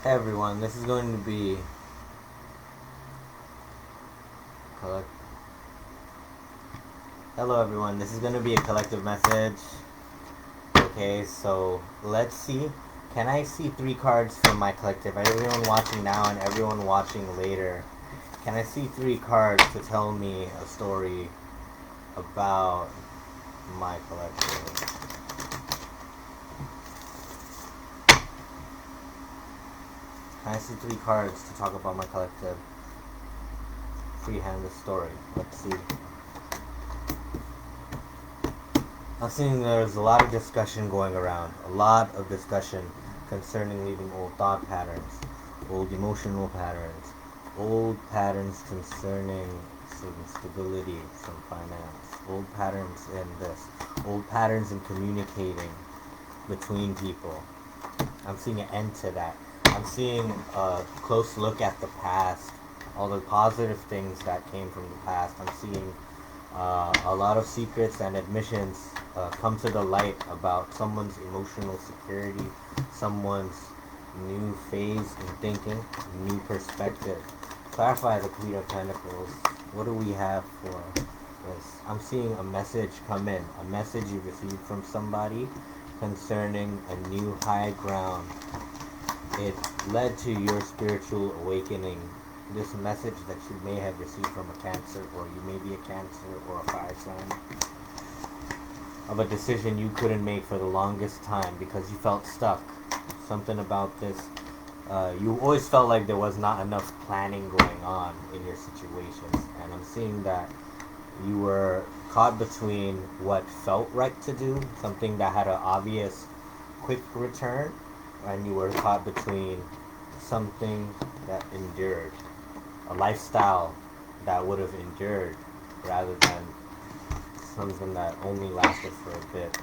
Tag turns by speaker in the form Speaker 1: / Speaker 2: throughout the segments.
Speaker 1: Hey everyone, this is going to be Hello everyone, this is going to be a collective message. Okay, so let's see. Can I see 3 cards from my collective? Everyone watching now and everyone watching later. Can I see 3 cards to tell me a story about my collective? Can I see 3 cards to talk about my collective? Freehand the story. Let's see. I'm seeing there's a lot of discussion going around. A lot of discussion concerning leaving old thought patterns, old emotional patterns, old patterns concerning some stability, some finance, old patterns in this, old patterns in communicating between people. I'm seeing an end to that. I'm seeing a close look at the past, all the positive things that came from the past. I'm seeing a lot of secrets and admissions come to the light about someone's emotional security, someone's new phase in thinking, new perspective. Clarify the Queen of Pentacles. What do we have for this? I'm seeing a message come in, a message you received from somebody concerning a new high ground. It led to your spiritual awakening. This message that you may have received from a Cancer, or you may be a Cancer or a fire sign, of a decision you couldn't make for the longest time because you felt stuck. Something about this, you always felt like there was not enough planning going on in your situations, and I'm seeing that you were caught between what felt right to do, something that had an obvious quick return, and you were caught between something that endured, a lifestyle that would have endured rather than something that only lasted for a bit.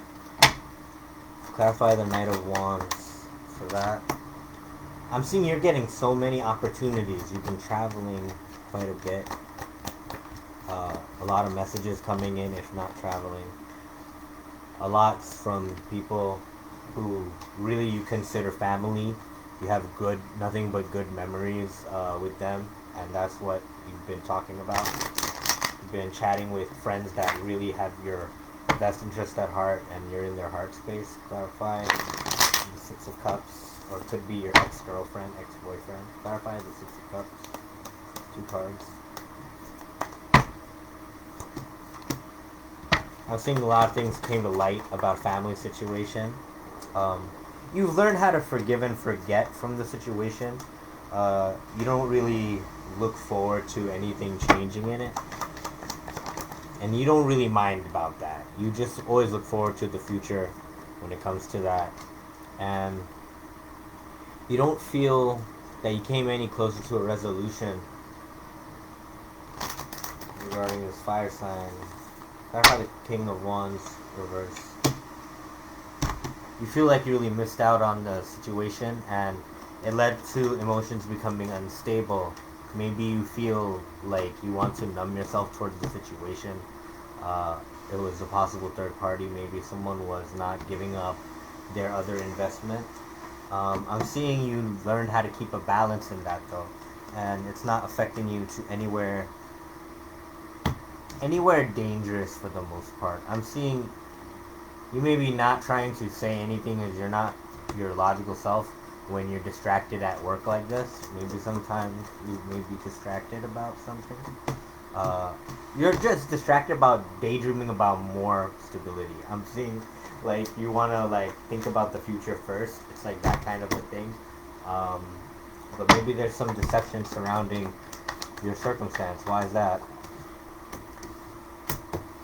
Speaker 1: Clarify the Knight of Wands for that. I'm seeing you're getting so many opportunities. You've been traveling quite a bit. A lot of messages coming in, if not traveling. A lot from people who really you consider family. You have nothing but good memories with them, and that's what you've been talking about. You've been chatting with friends that really have your best interest at heart, and you're in their heart space. Clarify the Six of Cups, or it could be your ex-girlfriend, ex-boyfriend. Clarify the Six of Cups. 2 cards. I'm seeing a lot of things came to light about family situation. You've learned how to forgive and forget from the situation. You don't really look forward to anything changing in it. And you don't really mind about that. You just always look forward to the future when it comes to that. And you don't feel that you came any closer to a resolution regarding this fire sign. Clarify the King of Wands reverse. You feel like you really missed out on the situation, and it led to emotions becoming unstable. Maybe you feel like you want to numb yourself towards the situation. It was a possible third party. Maybe someone was not giving up their other investment. I'm seeing you learned how to keep a balance in that though, and it's not affecting you to anywhere dangerous for the most part. I'm seeing you may be not trying to say anything as you're not your logical self when you're distracted at work like this. Maybe sometimes you may be distracted about something. You're just distracted about daydreaming about more stability. I'm seeing like you want to like think about the future first. It's like that kind of a thing. But maybe there's some deception surrounding your circumstance. Why is that?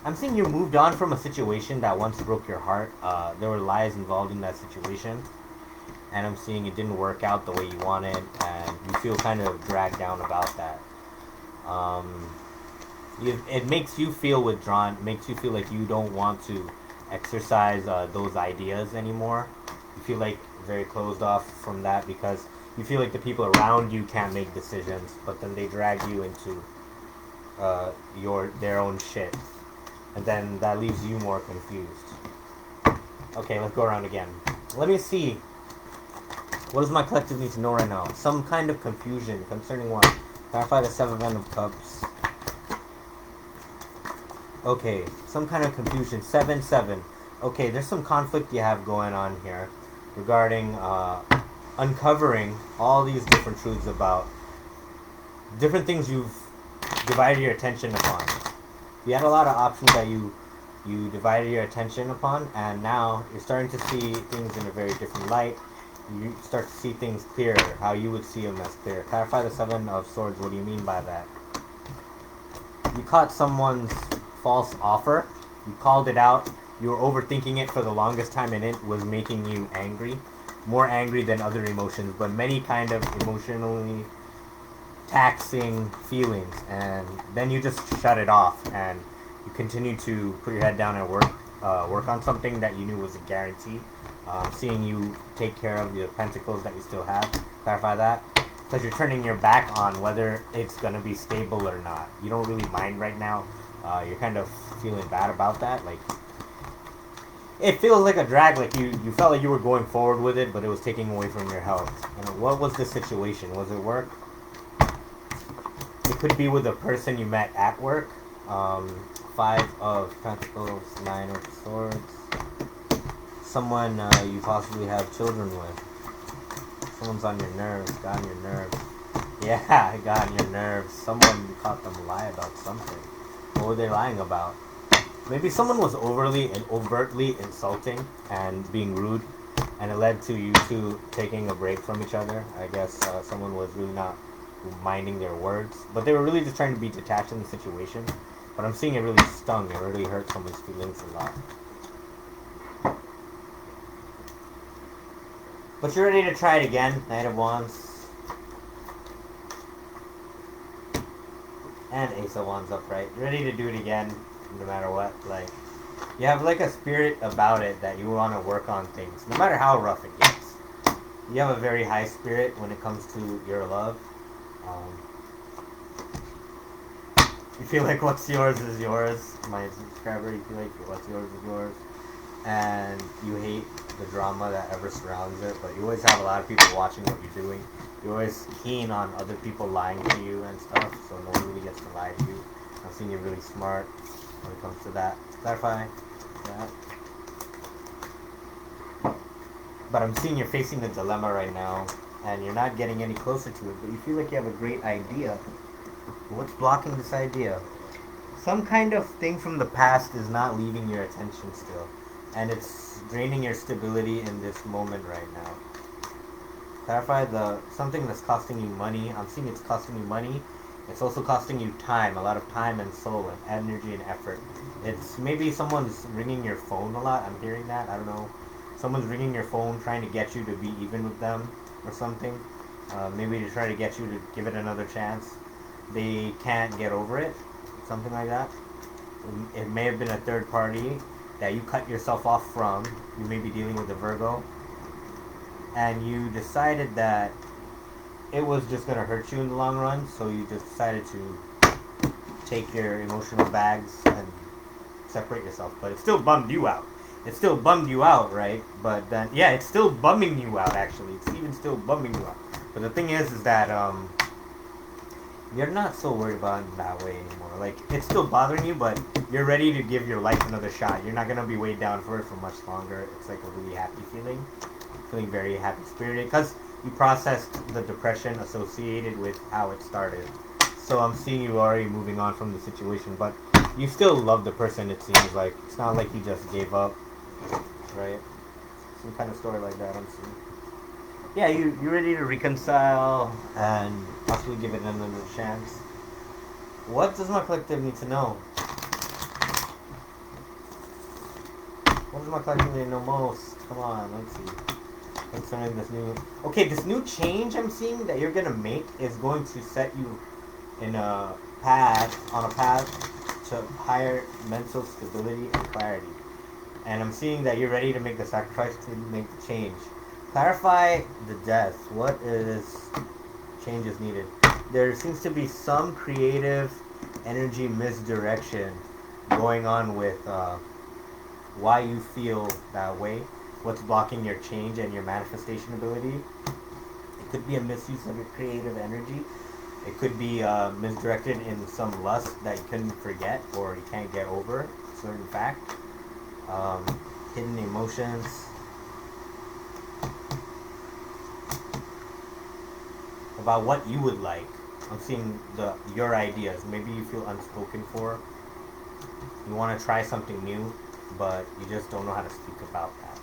Speaker 1: I'm seeing you moved on from a situation that once broke your heart. There were lies involved in that situation, and I'm seeing it didn't work out the way you wanted, and you feel kind of dragged down about that. It makes you feel withdrawn, makes you feel like you don't want to exercise those ideas anymore. You feel like very closed off from that because you feel like the people around you can't make decisions, but then they drag you into their own shit. And then that leaves you more confused. Okay, let's go around again. Let me see What does my collective need to know right now? Some kind of confusion concerning what? Clarify the Seven of Cups. Okay, some kind of confusion. 7-7. Okay, there's some conflict you have going on here regarding uncovering all these different truths about different things you've divided your attention upon. You had a lot of options that you divided your attention upon, and now you're starting to see things in a very different light. You start to see things clearer, how you would see them as clear. Clarify the Seven of Swords. What do you mean by that? You caught someone's false offer. You called it out. You were overthinking it for the longest time, and it was making you angry. More angry than other emotions, but many kind of emotionally taxing feelings. And then you just shut it off, and you continue to put your head down and work on something that you knew was a guarantee. Seeing you take care of the Pentacles that you still have. Clarify that. Because you're turning your back on whether it's going to be stable or not. You don't really mind right now. You're kind of feeling bad about that. Like, it feels like a drag. Like you felt like you were going forward with it, but it was taking away from your health. What was the situation? Was it work? It could be with a person you met at work. 5 of Pentacles, 9 of Swords. Someone you possibly have children with. Someone's on your nerves, got on your nerves. Yeah, got on your nerves. Someone caught them lie about something. What were they lying about? Maybe someone was overly and overtly insulting and being rude, and it led to you two taking a break from each other. I guess someone was really not minding their words, but they were really just trying to be detached in the situation. But I'm seeing it really stung. It really hurt someone's feelings a lot. But you're ready to try it again. Knight of Wands. And Ace of Wands upright. You're ready to do it again, no matter what. Like, you have like a spirit about it that you want to work on things, no matter how rough it gets. You have a very high spirit when it comes to your love. You feel like what's yours is yours. My subscriber, you feel like what's yours is yours. And you hate the drama that ever surrounds it, but you always have a lot of people watching what you're doing. You're always keen on other people lying to you and stuff, so no one really gets to lie to you. I'm seeing you're really smart when it comes to that. Clarify that. But I'm seeing you're facing a dilemma right now, and you're not getting any closer to it, but you feel like you have a great idea. What's blocking this idea? Some kind of thing from the past is not leaving your attention still, and it's draining your stability in this moment right now. Clarify something that's costing you money. I'm seeing it's costing you money. It's also costing you time, a lot of time and soul and energy and effort. It's maybe someone's ringing your phone a lot. I'm hearing that. I don't know. Someone's ringing your phone trying to get you to be even with them or something. Maybe to try to get you to give it another chance. They can't get over it. Something like that. It may have been a third party that you cut yourself off from. You may be dealing with a Virgo. And you decided that it was just going to hurt you in the long run, so you just decided to take your emotional bags and separate yourself. But it still bummed you out. It still bummed you out, right? But then, yeah, it's still bumming you out, actually. It's even still bumming you out. But the thing is that you're not so worried about it that way anymore. Like, it's still bothering you, but you're ready to give your life another shot. You're not going to be weighed down for it for much longer. It's like a really happy feeling. Feeling very happy-spirited. Because you processed the depression associated with how it started. So I'm seeing you already moving on from the situation. But you still love the person, it seems like. It's not like you just gave up. Right? Some kind of story like that I'm seeing. Yeah, you're ready to reconcile and possibly give it another chance. What does my collective need to know? What does my collective need to know most? Come on, let's see. Concerning this new... Okay, this new change I'm seeing that you're going to make is going to set you in a path, on a path to higher mental stability and clarity. And I'm seeing that you're ready to make the sacrifice to make the change. Clarify the death. What change is needed? There seems to be some creative energy misdirection going on with why you feel that way. What's blocking your change and your manifestation ability. It could be a misuse of your creative energy. It could be misdirected in some lust that you couldn't forget or you can't get over a certain fact. Hidden emotions. About what you would like. I'm seeing your ideas. Maybe you feel unspoken for. You want to try something new, but you just don't know how to speak about that.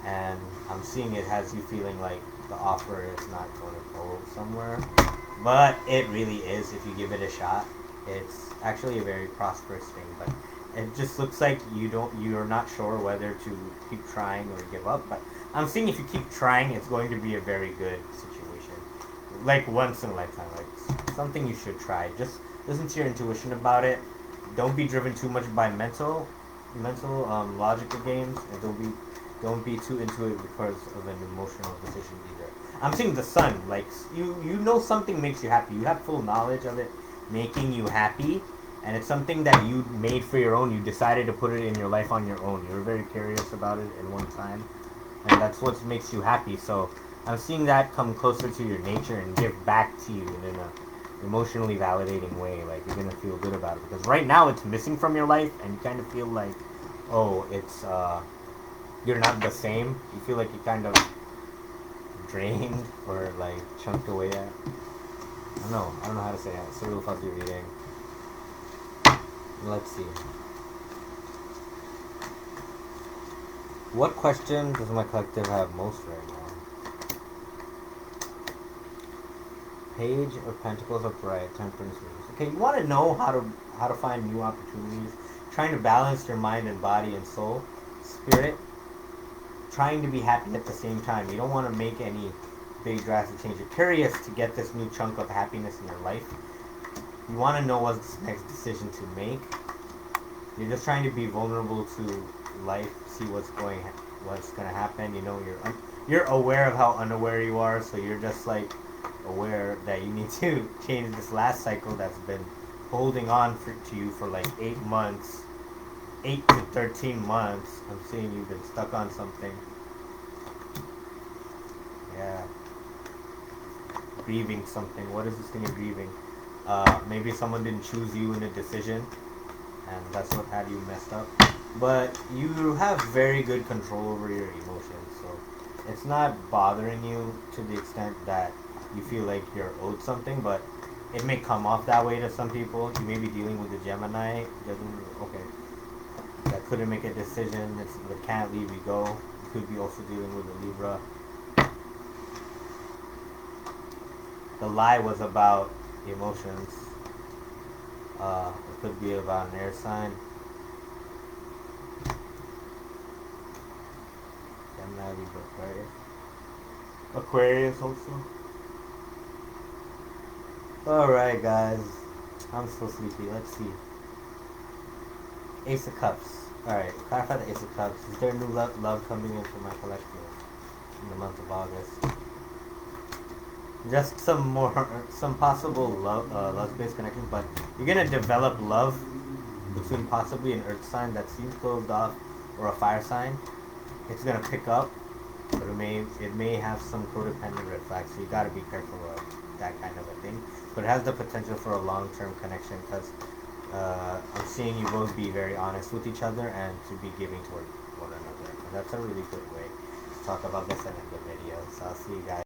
Speaker 1: And I'm seeing it has you feeling like the offer is not going to go somewhere. But it really is if you give it a shot. It's actually a very prosperous thing, but it just looks like you're not sure whether to keep trying or give up. But I'm seeing if you keep trying, it's going to be a very good situation. Like once in a lifetime, like something you should try. Just listen to your intuition about it. Don't be driven too much by mental logical games, and don't be too into it because of an emotional decision either. I'm seeing the sun, like you know something makes you happy. You have full knowledge of it making you happy, and it's something that you made for your own. You decided to put it in your life on your own. You were very curious about it at one time, and that's what makes you happy. So I'm seeing that come closer to your nature and give back to you in an emotionally validating way. Like you're gonna feel good about it because right now it's missing from your life, and you kind of feel like, oh, it's you're not the same. You feel like you kind of drained or like chunked away at. I don't know how to say that. It's a real fuzzy reading. Let's see. What question does my collective have most right now? Page of Pentacles upright, Temperance moves. Okay, you want to know how to find new opportunities, trying to balance your mind and body and soul, spirit, trying to be happy at the same time. You don't want to make any big drastic change. You're curious to get this new chunk of happiness in your life. You want to know what's the next decision to make. You're just trying to be vulnerable to life, see what's going to happen. You know, you're aware of how unaware you are, so you're just like aware that you need to change this last cycle that's been holding on to you for like 8 months. 8 to 13 months. I'm seeing you've been stuck on something. Yeah. Grieving something. What is this thing you're grieving? Maybe someone didn't choose you in a decision, and that's what had you messed up. But you have very good control over your emotions, so it's not bothering you to the extent that you feel like you're owed something, but it may come off that way to some people. You may be dealing with a Gemini. Okay. That couldn't make a decision, that can't leave you go. You could be also dealing with a Libra. The lie was about emotions. It could be about an air sign. Gemini, Libra, Aquarius. Aquarius also. Alright guys, I'm so sleepy. Let's see. Ace of Cups. Alright, clarify the Ace of Cups. Is there new love coming in for my collective in the month of August? Just some possible love-based connections, but you're gonna develop love between possibly an earth sign that seems closed off or a fire sign. It's gonna pick up, but it may have some codependent red flags, so you gotta be careful of that kind of a thing. But it has the potential for a long-term connection because I'm seeing you both be very honest with each other and to be giving toward one another. And that's a really good way to talk about this in a good video. So I'll see you guys.